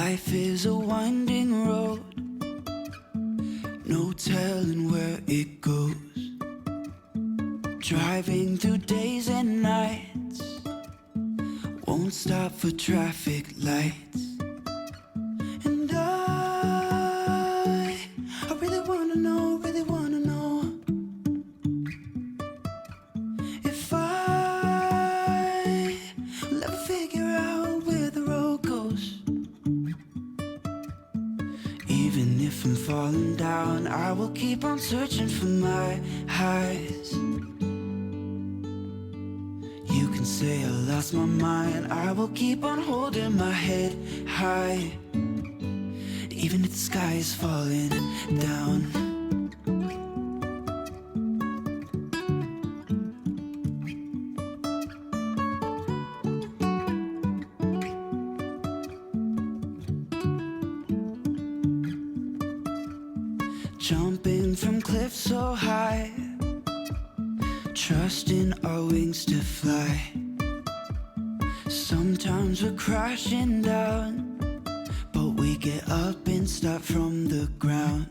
Life is a winding road, no telling where it goes. Driving through days and nights, won't stop for traffic lights. And I really wanna know, if will ever figure out where the road goes. Even if I'm falling down, I will keep on searching for my highs. You can say I lost my mind, I will keep on holding my head high, even if the sky is falling down. Jumping from cliffs so high, trusting our wings to fly. Sometimes we're crashing down, but we get up and start from the ground.